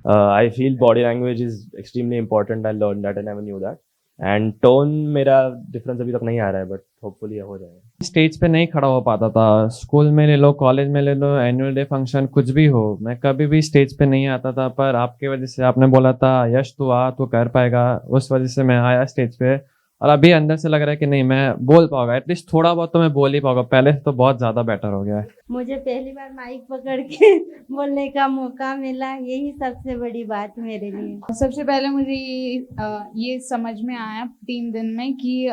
I feel body language is extremely important. I learned that. I never knew that. And tone मेरा difference अभी तक नहीं आ रहा है, but hopefully हो जाएगा. स्टेज पे नहीं खड़ा हो पाता था. स्कूल में ले लो, कॉलेज में ले लो, एनुअल डे फंक्शन कुछ भी हो, मैं कभी भी स्टेज पे नहीं आता था. पर आपके वजह से, आपने बोला था यश तू आ, तू कर पाएगा, उस वजह से मैं आया स्टेज पे. और अभी अंदर से लग रहा है कि नहीं, मैं बोल पाऊंगा. एटलीस्ट थोड़ा बहुत तो मैं बोल ही पाऊंगा. पहले से तो बहुत ज्यादा बेटर हो गया है. मुझे पहली बार माइक पकड़ के बोलने का मौका मिला, यही सबसे बड़ी बात मेरे लिए. सबसे पहले मुझे ये समझ में आया 3 दिन में कि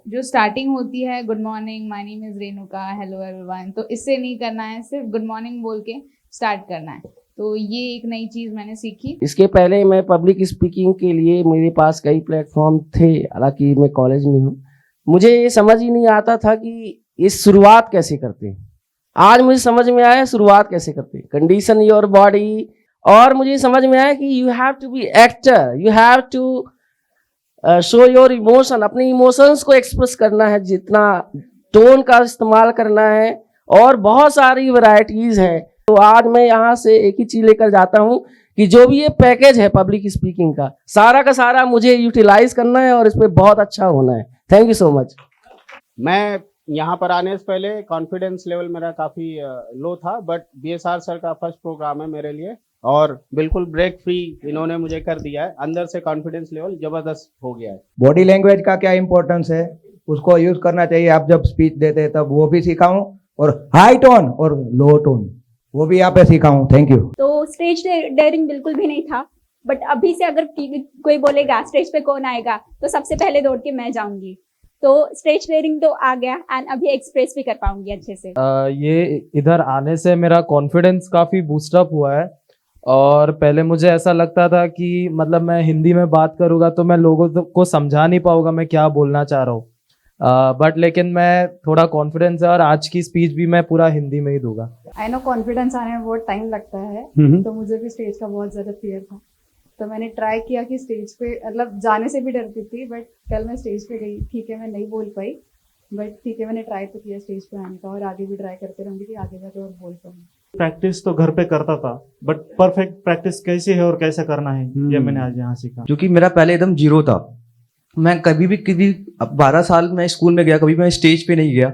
जो स्टार्टिंग होती है good morning, my name is Renuka, hello everyone, तो इससे नहीं करना है, सिर्फ गुड मॉर्निंग बोल के स्टार्ट करना है. तो ये एक नई चीज मैंने सीखी. इसके पहले मैं पब्लिक स्पीकिंग के लिए मेरे पास कई प्लेटफॉर्म थे, हालांकि मैं कॉलेज में हूँ. मुझे ये समझ ही नहीं आता था कि ये शुरुआत कैसे करते हैं. आज मुझे समझ में आया शुरुआत कैसे करते हैं. Condition your body. और मुझे समझ में आया कि you have to be actor, you have to show your emotion. अपने इमोशंस को एक्सप्रेस करना है, जितना टोन का इस्तेमाल करना है, और बहुत सारी वैरायटीज हैं. तो आज मैं यहाँ से एक ही चीज लेकर जाता हूँ कि जो भी ये पैकेज है पब्लिक स्पीकिंग का सारा मुझे यूटिलाइज करना है और इस पे बहुत अच्छा होना है. Thank you so much. मैं यहाँ पर आने से पहले कॉन्फिडेंस लेवल मेरा काफ़ी लो था, बट BSR सर का फर्स्ट प्रोग्राम है मेरे लिए और बिल्कुल ब्रेक फ्री इन्होंने मुझे कर दिया है. अंदर से कॉन्फिडेंस लेवल ज़बरदस्त हो गया है. बॉडी लैंग्वेज का क्या इंपॉर्टेंस है, उसको यूज़ करना चाहिए. आप जब स्पीच देते हैं तब वो भी सीखा हूँ, और हाई टोन और लो टोन वो भी यहाँ पे सीखा हूँ. Thank you. तो स्टेज डेयरिंग बिल्कुल भी नहीं था, बट अभी से अगर कोई बोलेगा स्टेज पे कौन आएगा तो सबसे पहले दौड़ के मैं जाऊंगी. तो स्टेज डेयरिंग तो आ गया एंड अभी एक्सप्रेस भी कर पाऊंगी अच्छे से. ये इधर आने से मेरा कॉन्फिडेंस काफ़ी बूस्टअप हुआ है. और पहले मुझे ऐसा लगता था कि मतलब मैं हिंदी में बात करूँगा तो मैं लोगों को समझा नहीं पाऊँगा मैं क्या बोलना चाह रहा हूँ. बट लेकिन मैं थोड़ा कॉन्फिडेंस है और आज की स्पीच भी मैं पूरा हिंदी में ही दूंगा. आई नो कॉन्फिडेंस आने में बहुत टाइम लगता है, तो मुझे भी स्टेज का बहुत ज़्यादा फियर था. तो मैंने ट्राई किया कि स्टेज पे, मतलब जाने से भी डरती थी, बट कल मैं स्टेज पे गई. ठीक है मैं नहीं बोल पाई, बट ठीक है मैंने ट्राई तो किया स्टेज पे आने का, और आगे भी ट्राई करते रहूँगी कि आगे जाकर और बोल पाऊँ. प्रैक्टिस तो घर पे करता था, बट परफेक्ट प्रैक्टिस कैसे है और कैसे करना है ये मैंने आज यहाँ सीखा. क्योंकि मेरा पहले एकदम जीरो था. मैं कभी भी 12 साल में स्कूल में गया, कभी मैं स्टेज पे नहीं गया,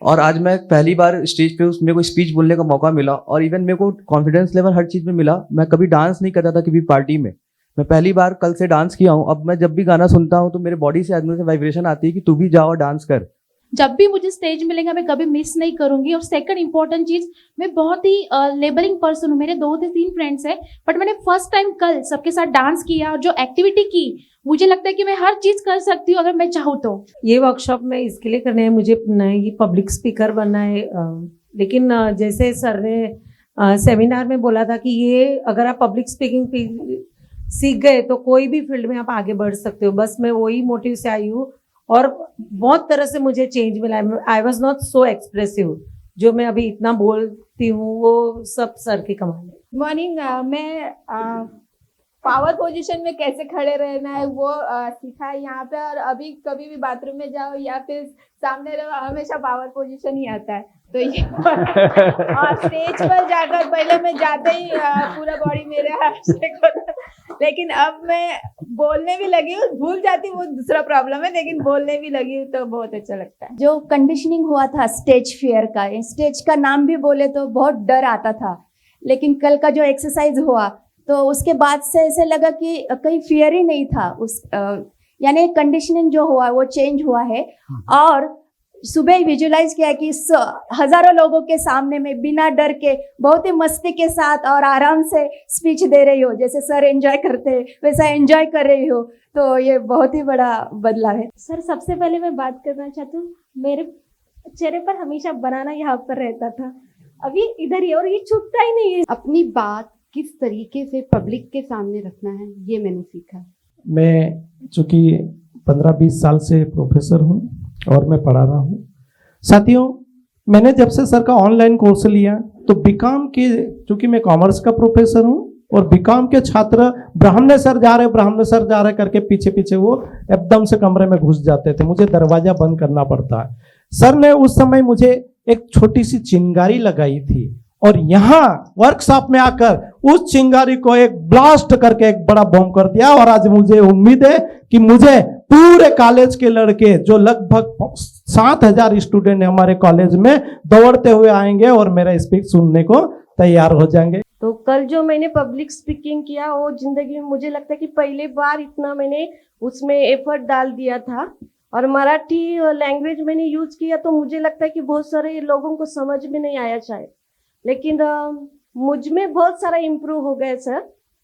और आज मैं पहली बार स्टेज पे मेरे को स्पीच बोलने का मौका मिला. और इवन मेरे को कॉन्फिडेंस लेवल हर चीज़ में मिला. मैं कभी डांस नहीं करता था किसी पार्टी में, मैं पहली बार कल से डांस किया हूँ. अब मैं जब भी गाना सुनता हूँ तो मेरे बॉडी से अंदर से वाइब्रेशन आती है कि तू भी जाओ डांस कर. जब भी मुझे स्टेज मिलेगा मैं कभी मिस नहीं करूंगी. और सेकंड इंपॉर्टेंट चीज, मैं बहुत ही लेबलिंग पर्सन हूँ. मेरे 2 से 3 फ्रेंड्स हैं, बट मैंने फर्स्ट टाइम कल सबके साथ डांस किया और जो एक्टिविटी की, मुझे लगता है कि मैं हर चीज कर सकती हूँ अगर मैं चाहूँ तो. ये वर्कशॉप में इसके लिए करने है, मुझे ये पब्लिक स्पीकर बनना है. लेकिन जैसे सर ने सेमिनार में बोला था कि ये अगर आप पब्लिक स्पीकिंग सीख गए तो कोई भी फील्ड में आप आगे बढ़ सकते हो. बस मैं वही मोटिव से आई हूँ और बहुत तरह से मुझे चेंज मिला है. I was not so expressive. जो मैं अभी इतना बोलती हूँ वो सब सर की कमाल है. मॉर्निंग मैं पावर पोजीशन में कैसे खड़े रहना है वो सीखा है यहाँ पे. और अभी कभी भी बाथरूम में जाओ या फिर सामने रहो, हमेशा पावर पोजीशन ही आता है. तो ये और स्टेज पर जाकर पहले मैं जाते ही पूरा बॉडी मेरे हाथ से लेकिन अब मैं बोलने भी लगी हूँ. भूल जाती हूँ वो दूसरा प्रॉब्लम है, लेकिन बोलने भी लगी हूँ तो बहुत अच्छा लगता है. जो कंडीशनिंग हुआ था स्टेज फियर का, स्टेज का नाम भी बोले तो बहुत डर आता था, लेकिन कल का जो एक्सरसाइज हुआ तो उसके बाद से ऐसे लगा कि कहीं फियर ही नहीं था. यानी कंडीशनिंग जो हुआ वो चेंज हुआ है. और सुबह ही विजुलाइज किया कि हजारों लोगों के सामने में बिना डर के बहुत ही मस्ती के साथ और आराम से स्पीच दे रही हो. जैसे सर एंजॉय करते हैं वैसा एंजॉय कर रही हो. तो ये बहुत ही बड़ा बदलाव है. सर सबसे पहले मैं बात करना चाहती हूँ, मेरे चेहरे पर हमेशा बनाना यहाँ पर रहता था, अभी इधर ही, और ये छूटता ही नहीं है. अपनी बात किस तरीके से पब्लिक के सामने रखना है ये मैंने सीखा. मैं चूँकि 15-20 साल से प्रोफेसर हूँ और मैं पढ़ा रहा हूँ. साथियों, मैंने जब से सर का ऑनलाइन कोर्स लिया तो बीकॉम के, चूँकि मैं कॉमर्स का प्रोफेसर हूँ और बीकॉम के छात्र ब्राह्मण सर जा रहे करके पीछे पीछे वो एकदम से कमरे में घुस जाते थे. मुझे दरवाजा बंद करना पड़ता है. सर ने उस समय मुझे एक छोटी सी चिंगारी लगाई थी और यहाँ वर्कशॉप में आकर उस चिंगारी को एक ब्लास्ट करके एक बड़ा बॉम्ब कर दिया। और आज मुझे उम्मीद है कि मुझे पूरे कॉलेज के लड़के जो लगभग 7,000 स्टूडेंट है हमारे कॉलेज में दौड़ते हुए आएंगे और मेरा स्पीच सुनने को तैयार हो जाएंगे। तो कल जो मैंने पब्लिक स्पीकिंग किया वो जिंदगी में मुझे लगता है कि पहली बार इतना मैंने उसमें एफर्ट डाल दिया था। और मराठी लैंग्वेज मैंने यूज किया तो मुझे लगता है कि बहुत सारे लोगों को समझ में नहीं आया शायद, लेकिन मुझ में बहुत सारा इम्प्रूव हो गया सर।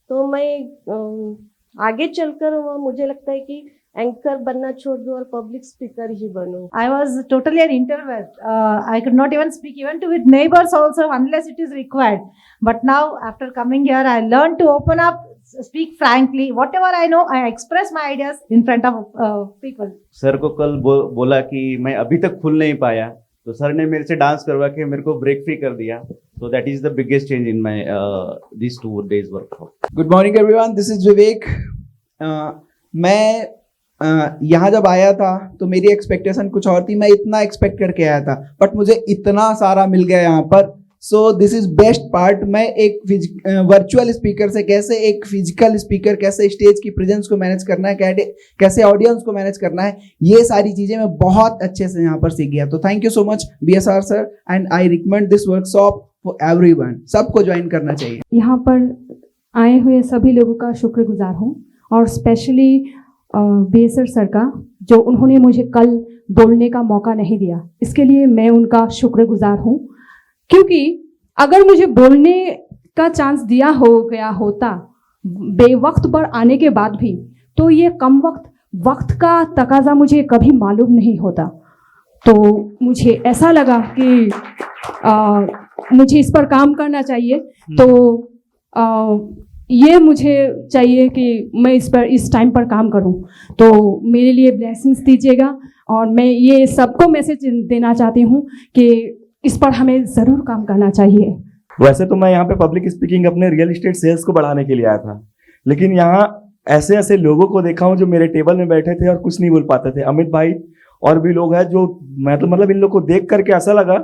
तो मैं आगे चलकर मुझे लगता है कि एंकर बनना छोड़ दूं और पब्लिक स्पीकर ही बनूं। I was totally an introvert. I could not even speak even to with neighbors also unless it is required. But now after coming here, I learned to open up, speak frankly. Whatever I know, I express my ideas in front of people. Sir को कल बोला कि मैं अभी तक खुल नहीं पाया, तो सर ने मेरे से डांस करवा के मेरे को ब्रेक फ्री कर दिया। So that is the biggest change in my these 2 days workshop. Good morning everyone, this is Vivek. मैं यहाँ जब आया था तो मेरी एक्सपेक्टेशन कुछ और थी, मैं इतना एक्सपेक्ट करके आया था बट मुझे इतना सारा मिल गया यहाँ पर। So this is best part. मैं एक वर्चुअल स्पीकर से कैसे एक फिजिकल स्पीकर, कैसे स्टेज की प्रेजेंस को मैनेज करना है, कैसे ऑडियंस को मैनेज करना है, ये सारी चीजें मैं बहुत अच्छे से यहाँ पर सीख गया। तो thank you so much BSR sir and I recommend this workshop for everyone. सबको ज्वाइन करना चाहिए। यहाँ पर आए हुए सभी लोगों का शुक्रगुजार हूँ और स्पेशली BSR सर का, जो उन्होंने मुझे कल बोलने का मौका नहीं दिया, इसके लिए मैं उनका शुक्रगुजार हूँ। क्योंकि अगर मुझे बोलने का चांस दिया हो गया होता बेवक्त पर आने के बाद भी, तो ये कम वक्त का तकाजा मुझे कभी मालूम नहीं होता। तो मुझे ऐसा लगा कि मुझे इस पर काम करना चाहिए। तो ये मुझे चाहिए कि मैं इस टाइम पर काम करूं। तो मेरे लिए ब्लेसिंग्स दीजिएगा और मैं ये सबको मैसेज देना चाहती हूं कि इस पर हमें ज़रूर काम करना चाहिए। वैसे तो मैं यहाँ पे पब्लिक स्पीकिंग अपने रियल एस्टेट सेल्स को बढ़ाने के लिए आया था, लेकिन यहाँ ऐसे ऐसे लोगों को देखा हूँ जो मेरे टेबल में बैठे थे और कुछ नहीं बोल पाते थे। अमित भाई और भी लोग हैं जो मतलब इन लोग को देख करके ऐसा लगा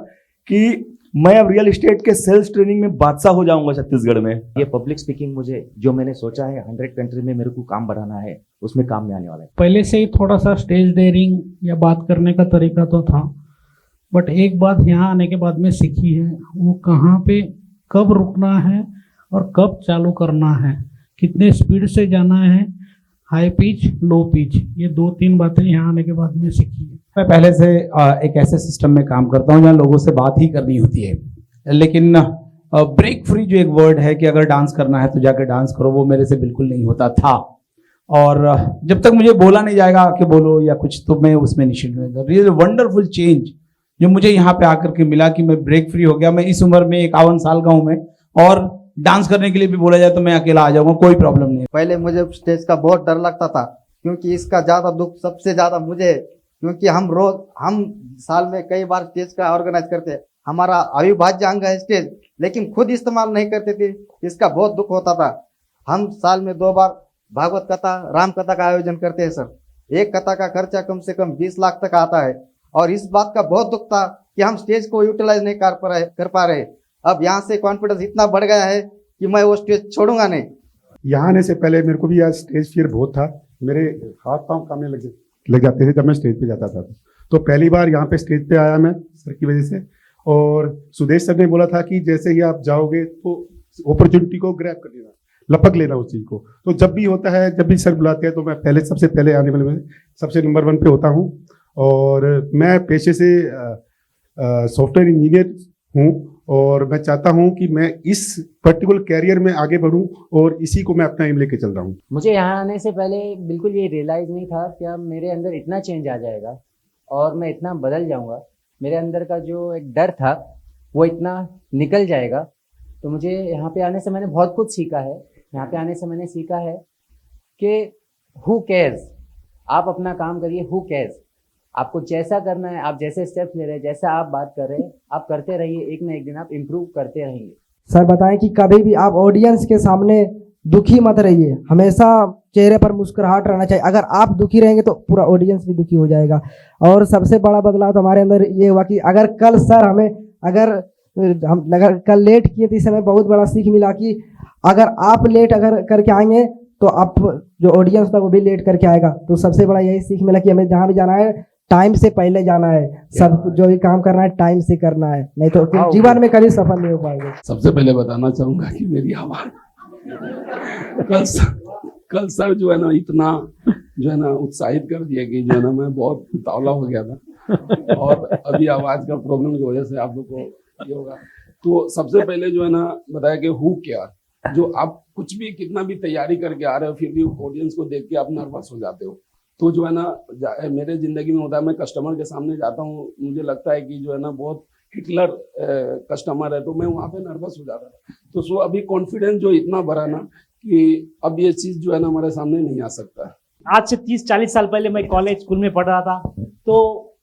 कि मैं अब रियल एस्टेट के सेल्स ट्रेनिंग में बादशाह हो जाऊंगा छत्तीसगढ़ में। ये पब्लिक स्पीकिंग मुझे जो मैंने सोचा है 100 कंट्री में मेरे को काम बढ़ाना है, उसमें काम में आने वाला है। पहले से ही थोड़ा सा स्टेज डेयरिंग या बात करने का तरीका तो था, बट एक बात यहाँ आने के बाद में सीखी है, वो कहाँ पे कब रुकना है और कब चालू करना है, कितने स्पीड से जाना है, हाई पिच लो पिच, ये 2-3 बातें यहाँ आने के बाद में सीखी है। मैं पहले से एक ऐसे सिस्टम में काम करता हूँ जहाँ लोगों से बात ही करनी होती है, लेकिन ब्रेक फ्री जो एक वर्ड है कि अगर डांस करना है तो जाकर डांस करो, वो मेरे से बिल्कुल नहीं होता था। और जब तक मुझे बोला नहीं जाएगा कि बोलो या कुछ, तो मैं उसमें निश्चित में रियल वंडरफुल चेंज जो मुझे यहाँ पे आकर के मिला कि मैं ब्रेक फ्री हो गया। मैं इस उम्र में 51 साल का हूँ मैं, और डांस करने के लिए भी बोला जाए तो मैं अकेला आ जाऊंगा, कोई प्रॉब्लम नहीं। पहले मुझे स्टेज का बहुत डर लगता था, क्योंकि इसका ज्यादा दुख सबसे ज्यादा मुझे, क्योंकि हम साल में कई बार स्टेज का ऑर्गेनाइज करते हैं, हमारा अविभाज्य अंग है स्टेज, लेकिन खुद इस्तेमाल नहीं करते थे, इसका बहुत दुख होता था। हम साल में 2 बार भागवत कथा, राम कथा का आयोजन करते हैं सर। एक कथा का खर्चा कम से कम 20 लाख तक आता है, और इस बात का बहुत दुख था कि हम स्टेज को यूटिलाइज नहीं कर पा रहे। अब यहाँ से कॉन्फिडेंस इतना बढ़ गया है कि मैं वो स्टेज छोड़ूंगा नहीं। यहाँ आने से पहले मेरे को भी यार स्टेज फियर बहुत था, मेरे हाथ पांव कांपने लग जाते थे जब मैं स्टेज पे जाता था। तो पहली बार यहाँ पे स्टेज पे आया मैं सर की वजह से, और सुदेश सर ने बोला था कि जैसे ही आप जाओगे तो अपॉर्चुनिटी को ग्रैब कर लेना, लपक लेना उस चीज़ को। तो जब भी होता है, जब भी सर बुलाते हैं तो मैं सबसे पहले आने वाले में सबसे नंबर 1 पे होता हूँ। और मैं पेशे से सॉफ्टवेयर इंजीनियर हूँ, और मैं चाहता हूँ कि मैं इस पर्टिकुलर कैरियर में आगे बढ़ूँ, और इसी को मैं अपना एम लेके चल रहा हूँ। मुझे यहाँ आने से पहले बिल्कुल ये रियलाइज़ नहीं था कि अब मेरे अंदर इतना चेंज आ जाएगा और मैं इतना बदल जाऊँगा। मेरे अंदर का जो एक डर था वो इतना निकल जाएगा। तो मुझे यहाँ पे आने से मैंने बहुत कुछ सीखा है। यहाँ पे आने से मैंने सीखा है कि हु केयर्स, आप अपना काम करिए, हु केयर्स, आपको जैसा करना है, आप जैसे स्टेप्स ले रहे हैं, जैसा आप बात कर रहे हैं, आप करते रहिए, एक ना एक दिन आप इम्प्रूव करते रहेंगे। सर बताएं कि कभी भी आप ऑडियंस के सामने दुखी मत रहिए, हमेशा चेहरे पर मुस्कुराहट रहना चाहिए। अगर आप दुखी रहेंगे तो पूरा ऑडियंस भी दुखी हो जाएगा। और सबसे बड़ा बदलाव तो हमारे अंदर ये हुआ कि अगर कल सर हमें अगर हम अगर कल लेट किए तो इस समय बहुत बड़ा सीख मिला कि अगर आप लेट अगर करके आएंगे तो आप जो ऑडियंस था वो भी लेट करके आएगा। तो सबसे बड़ा यही सीख मिला कि हमें जहाँ भी जाना है टाइम से पहले जाना है, सब जो भी काम करना है टाइम से करना है, नहीं तो फिर जीवन में कभी सफल नहीं हो पाएंगे। सबसे पहले बताना चाहूंगा कि मेरी आवाज कल सर जो है ना इतना जो है ना उत्साहित कर दिया कि जो है ना मैं बहुत उतावला हो गया था और अभी आवाज का प्रॉब्लम की वजह से आप लोग को ये होगा। तो सबसे पहले जो है ना बताया कि हु केयर, जो आप कुछ भी कितना भी तैयारी करके आ रहे हो फिर भी ऑडियंस को देख के आप नर्वस हो जाते हो। तो जो है ना मेरे जिंदगी में होता है, मैं कस्टमर के सामने जाता हूँ, मुझे लगता है कि जो है ना बहुत हिटलर कस्टमर है, तो मैं वहाँ पे नर्वस हो जाता था। तो सो अभी कॉन्फिडेंस जो इतना बढ़ा ना कि अब ये चीज जो है ना हमारे सामने नहीं आ सकता। आज से 30-40 साल पहले मैं कॉलेज स्कूल में पढ़ रहा था, तो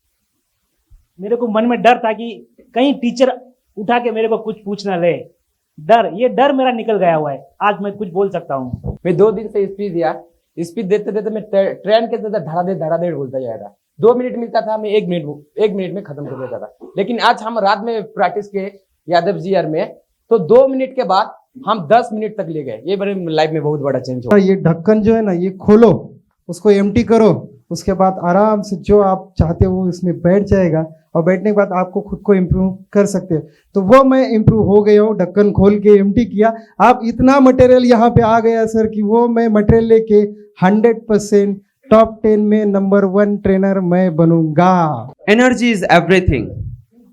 मेरे को मन में डर था कि कहीं टीचर उठा के मेरे को कुछ पूछ ना ले। ये डर मेरा निकल गया हुआ है, आज मैं कुछ बोल सकता हूँ। मैं 2 दिन से स्पीच दिया, स्पीच देते देते मैं ट्रेन के तरह धड़ाधड़ बोलता जा रहा था। 2 मिनट मिलता था, मैं 1 मिनट में खत्म कर देता था। लेकिन आज हम रात में प्रैक्टिस के यादव जी आर में, तो 2 मिनट के बाद हम 10 मिनट तक ले गए। ये मेरे लाइफ में बहुत बड़ा चेंज हुआ। ये ढक्कन जो है ना, ये खोलो, उसको एम्प्टी करो, उसके बाद आराम से जो आप चाहते हो इसमें बैठ जाएगा और बैठने के बाद आपको खुद को इम्प्रूव कर सकते हो। तो वो मैं इम्प्रूव हो गया हूँ, ढक्कन खोल के एम्प्टी किया। आप इतना मटेरियल यहाँ पे आ गया सर कि वो मैं मटेरियल लेके 100% टॉप 10 में नंबर 1 ट्रेनर मैं बनूंगा। एनर्जी इज एवरीथिंग,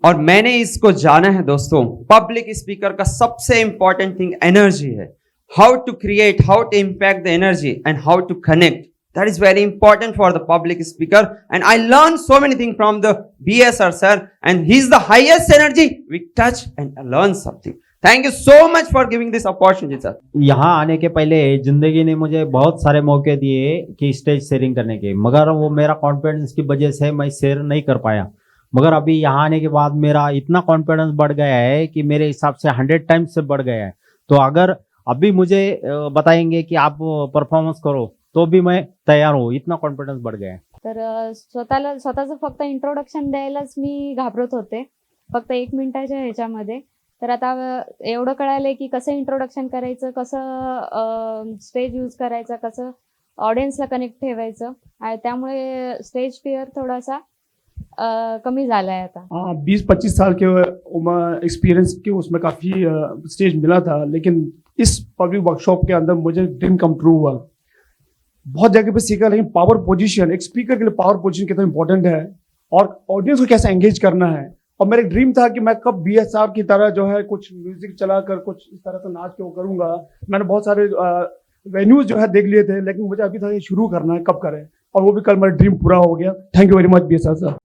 और मैंने इसको जाना है दोस्तों। पब्लिक स्पीकर का सबसे इंपॉर्टेंट थिंग एनर्जी है। How to create, how to impact the energy and how to connect, that is very important for the public speaker, and I learned so many things from the BSR sir, and he's the highest energy we touch and learn something. Thank you so much for giving this opportunity sir. यहाँ आने के पहले जिंदगी ने मुझे बहुत सारे मौके दिए कि स्टेज शेयरिंग करने के, मगर वो मेरा कॉन्फिडेंस की वजह से मैं शेयर नहीं कर पाया। मगर अभी यहाँ आने के बाद मेरा इतना कॉन्फिडेंस बढ़ गया है कि मेरे हिसाब से 100 टाइम्स से बढ़ गया है। तो अगर अभी मुझे बताएंगे कि आप परफॉर्मन्स करो तो भी मैं तयार हूँ, इतना कॉन्फिडन्स बढ़ गया है। तर स्वतःचं फक्त इंट्रोडक्शन द्यायलाच मी घाबरत होते, फक्त 1 मिनिटाच्या ह्याच्यामध्ये। तर आता एवढं कळालंय की कसं इंट्रोडक्शन करायचं, कसं स्टेज यूज करायचा, कसं ऑडियन्सला कनेक्ट ठेवायचं, त्यामुळे स्टेज फिअर थोडासा कमी झाला है आता। 20-25 साल के एक्सपीरियंस के उसमें काफ़ी स्टेज मिला था, लेकिन इस पब्लिक वर्कशॉप के अंदर मुझे ड्रीम कम ट्रू हुआ। बहुत जगह पे सीखा, लेकिन पावर पोजीशन, एक स्पीकर के लिए पावर पोजीशन कितना इंपॉर्टेंट है और ऑडियंस को कैसे एंगेज करना है। और मेरा ड्रीम था कि मैं कब BSR की तरह जो है कुछ म्यूजिक चलाकर कुछ इस तरह से नाच के वो करूँगा। मैंने बहुत सारे वेन्यूज जो है देख लिए थे, लेकिन मुझे अभी था ये शुरू करना है, कब करें, और वो भी कल मेरा ड्रीम पूरा हो गया। Thank you very much BSR sir.